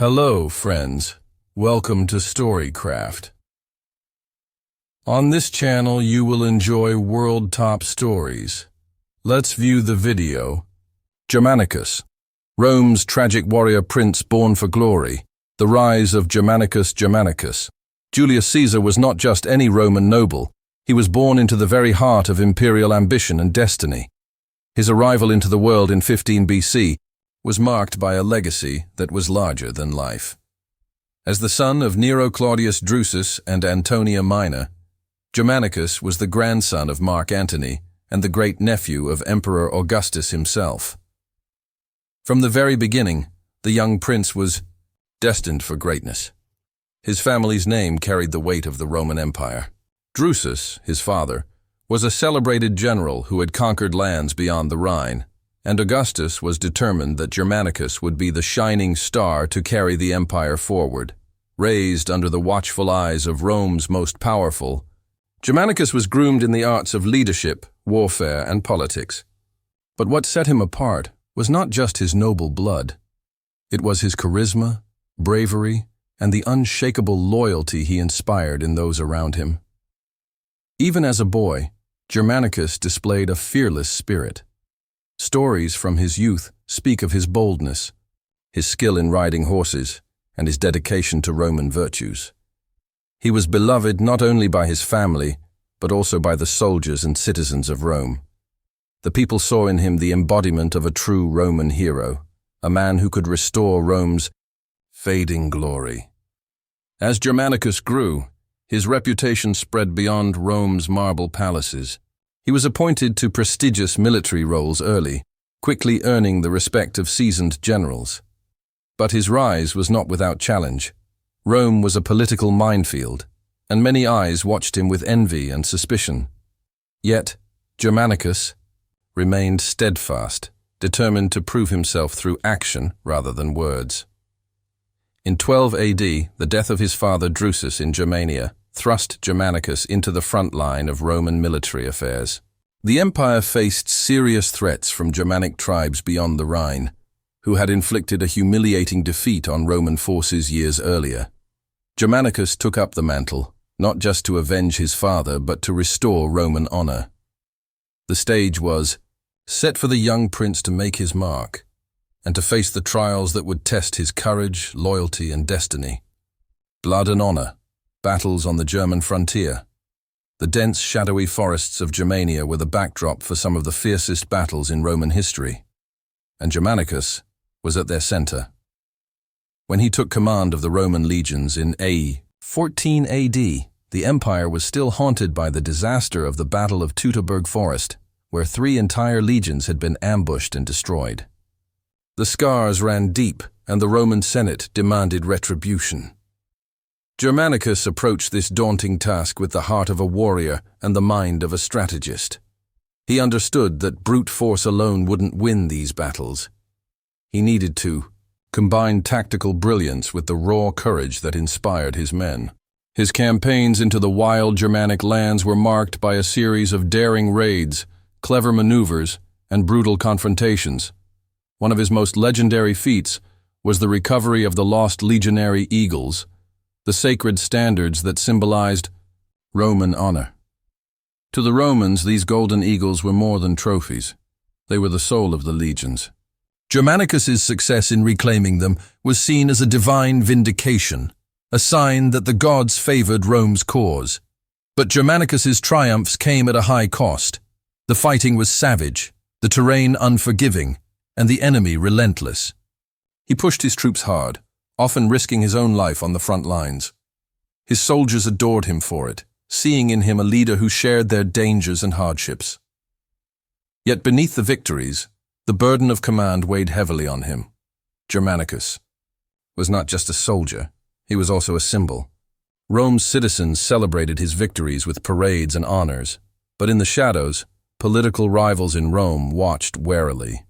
Hello, friends. Welcome to Storycraft. On this channel, you will enjoy world top stories. Let's view the video. Germanicus, Rome's tragic warrior prince born for glory. The rise of Germanicus. Julius Caesar was not just any Roman noble. He was born into the very heart of imperial ambition and destiny. His arrival into the world in 15 BC was marked by a legacy that was larger than life. As the son of Nero Claudius Drusus and Antonia Minor, Germanicus was the grandson of Mark Antony and the great-nephew of Emperor Augustus himself. From the very beginning, the young prince was destined for greatness. His family's name carried the weight of the Roman Empire. Drusus, his father, was a celebrated general who had conquered lands beyond the Rhine, and Augustus was determined that Germanicus would be the shining star to carry the empire forward. Raised under the watchful eyes of Rome's most powerful, Germanicus was groomed in the arts of leadership, warfare, and politics. But what set him apart was not just his noble blood. It was his charisma, bravery, and the unshakable loyalty he inspired in those around him. Even as a boy, Germanicus displayed a fearless spirit. Stories from his youth speak of his boldness, his skill in riding horses, and his dedication to Roman virtues. He was beloved not only by his family, but also by the soldiers and citizens of Rome. The people saw in him the embodiment of a true Roman hero, a man who could restore Rome's fading glory. As Germanicus grew, his reputation spread beyond Rome's marble palaces. He was appointed to prestigious military roles early, quickly earning the respect of seasoned generals. But his rise was not without challenge. Rome was a political minefield, and many eyes watched him with envy and suspicion. Yet, Germanicus remained steadfast, determined to prove himself through action rather than words. In 12 AD, the death of his father Drusus in Germania thrust Germanicus into the front line of Roman military affairs. The empire faced serious threats from Germanic tribes beyond the Rhine, who had inflicted a humiliating defeat on Roman forces years earlier. Germanicus took up the mantle, not just to avenge his father, but to restore Roman honor. The stage was set for the young prince to make his mark, and to face the trials that would test his courage, loyalty, and destiny. Blood and honor. Battles on the German frontier. The dense, shadowy forests of Germania were the backdrop for some of the fiercest battles in Roman history, and Germanicus was at their center. When he took command of the Roman legions in 14 AD, the empire was still haunted by the disaster of the Battle of Teutoburg Forest, where 3 entire legions had been ambushed and destroyed. The scars ran deep, and the Roman Senate demanded retribution. Germanicus approached this daunting task with the heart of a warrior and the mind of a strategist. He understood that brute force alone wouldn't win these battles. He needed to combine tactical brilliance with the raw courage that inspired his men. His campaigns into the wild Germanic lands were marked by a series of daring raids, clever maneuvers, and brutal confrontations. One of his most legendary feats was the recovery of the lost legionary eagles, the sacred standards that symbolized Roman honor. To the Romans, these golden eagles were more than trophies. They were the soul of the legions. Germanicus's success in reclaiming them was seen as a divine vindication, a sign that the gods favored Rome's cause. But Germanicus's triumphs came at a high cost. The fighting was savage, the terrain unforgiving, and the enemy relentless. He pushed his troops hard, often risking his own life on the front lines. His soldiers adored him for it, seeing in him a leader who shared their dangers and hardships. Yet beneath the victories, the burden of command weighed heavily on him. Germanicus was not just a soldier, he was also a symbol. Rome's citizens celebrated his victories with parades and honors, but in the shadows, political rivals in Rome watched warily.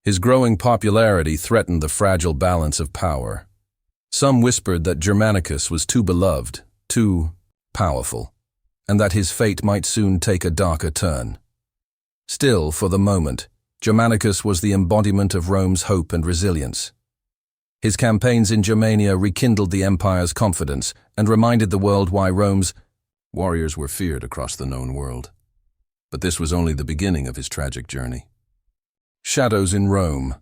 His growing popularity threatened the fragile balance of power. Some whispered that Germanicus was too beloved, too powerful, and that his fate might soon take a darker turn. Still, for the moment, Germanicus was the embodiment of Rome's hope and resilience. His campaigns in Germania rekindled the empire's confidence and reminded the world why Rome's warriors were feared across the known world. But this was only the beginning of his tragic journey. Shadows in Rome.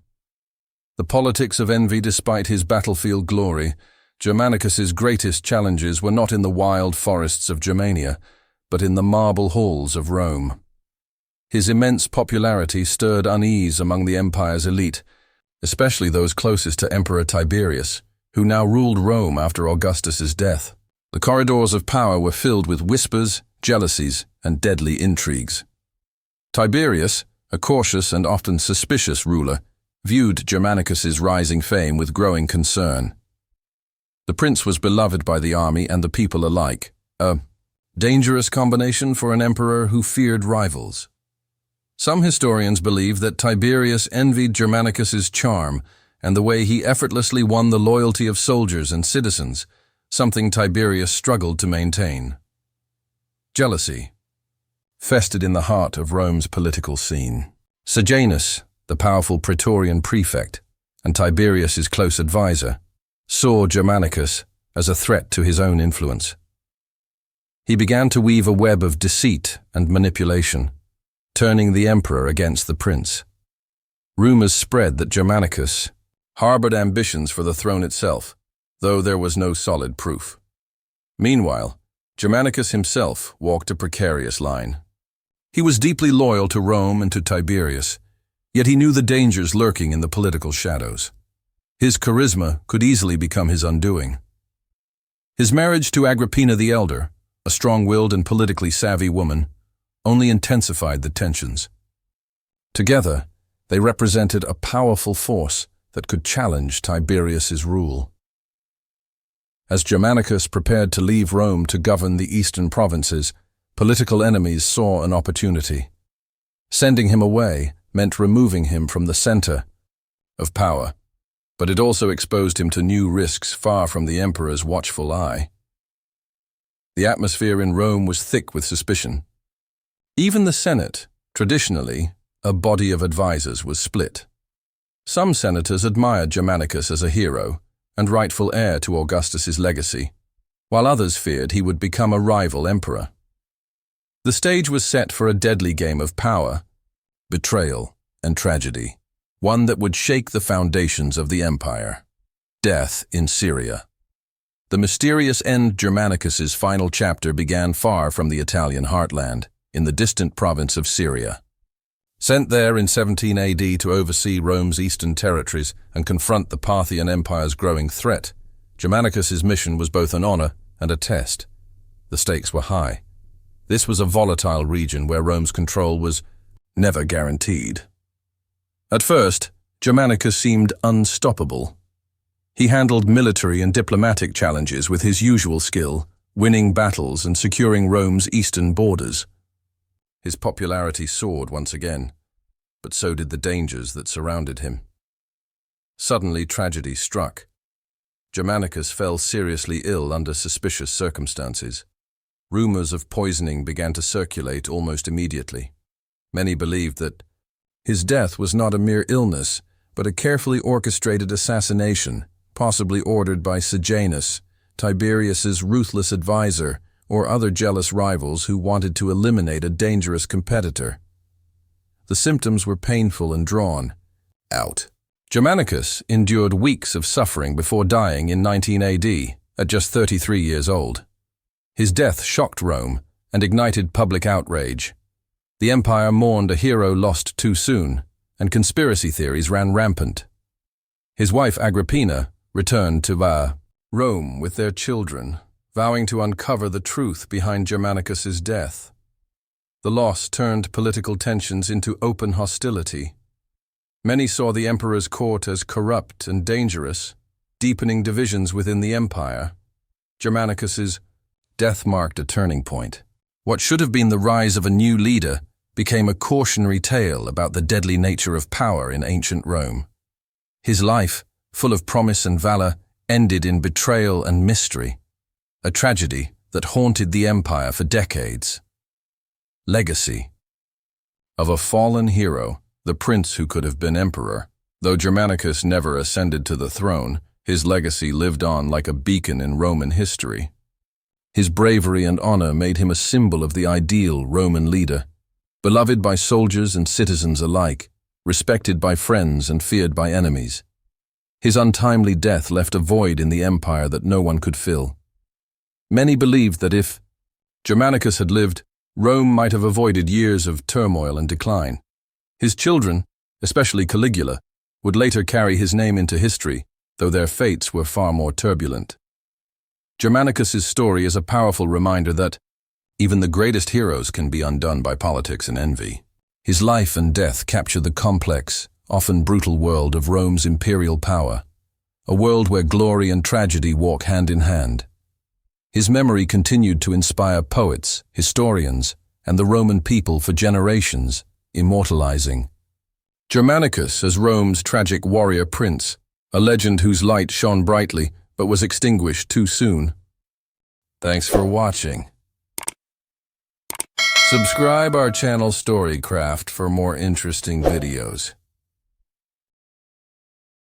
The politics of envy despite his battlefield glory. Germanicus's greatest challenges were not in the wild forests of Germania, but in the marble halls of Rome. His immense popularity stirred unease among the empire's elite, especially those closest to Emperor Tiberius, who now ruled Rome after Augustus's death. The corridors of power were filled with whispers, jealousies, and deadly intrigues. Tiberius, a cautious and often suspicious ruler, viewed Germanicus's rising fame with growing concern. The prince was beloved by the army and the people alike, a dangerous combination for an emperor who feared rivals. Some historians believe that Tiberius envied Germanicus's charm and the way he effortlessly won the loyalty of soldiers and citizens, something Tiberius struggled to maintain. Jealousy festered in the heart of Rome's political scene. Sejanus, the powerful Praetorian prefect and Tiberius's close advisor, saw Germanicus as a threat to his own influence. He began to weave a web of deceit and manipulation, turning the emperor against the prince. Rumors spread that Germanicus harbored ambitions for the throne itself, though there was no solid proof. Meanwhile, Germanicus himself walked a precarious line. He was deeply loyal to Rome and to Tiberius, yet he knew the dangers lurking in the political shadows. His charisma could easily become his undoing. His marriage to Agrippina the Elder, a strong-willed and politically savvy woman, only intensified the tensions. Together, they represented a powerful force that could challenge Tiberius's rule. As Germanicus prepared to leave Rome to govern the eastern provinces, political enemies saw an opportunity. Sending him away meant removing him from the center of power, but it also exposed him to new risks far from the emperor's watchful eye. The atmosphere in Rome was thick with suspicion. Even the Senate, traditionally a body of advisors, was split. Some senators admired Germanicus as a hero and rightful heir to Augustus's legacy, while others feared he would become a rival emperor. The stage was set for a deadly game of power, betrayal, and tragedy, one that would shake the foundations of the empire. Death in Syria. The mysterious end. Germanicus's final chapter began far from the Italian heartland, in the distant province of Syria. Sent there in 17 AD to oversee Rome's eastern territories and confront the Parthian Empire's growing threat, Germanicus's mission was both an honor and a test. The stakes were high. This was a volatile region where Rome's control was never guaranteed. At first, Germanicus seemed unstoppable. He handled military and diplomatic challenges with his usual skill, winning battles and securing Rome's eastern borders. His popularity soared once again, but so did the dangers that surrounded him. Suddenly, tragedy struck. Germanicus fell seriously ill under suspicious circumstances. Rumors of poisoning began to circulate almost immediately. Many believed that his death was not a mere illness, but a carefully orchestrated assassination, possibly ordered by Sejanus, Tiberius's ruthless advisor, or other jealous rivals who wanted to eliminate a dangerous competitor. The symptoms were painful and drawn out. Germanicus endured weeks of suffering before dying in 19 AD, at just 33 years old. His death shocked Rome and ignited public outrage. The empire mourned a hero lost too soon, and conspiracy theories ran rampant. His wife Agrippina returned to Rome with their children, vowing to uncover the truth behind Germanicus's death. The loss turned political tensions into open hostility. Many saw the emperor's court as corrupt and dangerous, deepening divisions within the empire. Germanicus's death marked a turning point. What should have been the rise of a new leader became a cautionary tale about the deadly nature of power in ancient Rome. His life, full of promise and valor, ended in betrayal and mystery, a tragedy that haunted the empire for decades. Legacy. Of a fallen hero, the prince who could have been emperor, though Germanicus never ascended to the throne, His legacy lived on like a beacon in Roman history. His bravery and honor made him a symbol of the ideal Roman leader, beloved by soldiers and citizens alike, respected by friends and feared by enemies. His untimely death left a void in the empire that no one could fill. Many believed that if Germanicus had lived, Rome might have avoided years of turmoil and decline. His children, especially Caligula, would later carry his name into history, though their fates were far more turbulent. Germanicus's story is a powerful reminder that even the greatest heroes can be undone by politics and envy. His life and death capture the complex, often brutal world of Rome's imperial power, a world where glory and tragedy walk hand in hand. His memory continued to inspire poets, historians, and the Roman people for generations, immortalizing Germanicus as Rome's tragic warrior prince, a legend whose light shone brightly but was extinguished too soon. Thanks for watching. Subscribe our channel Storycraft for more interesting videos.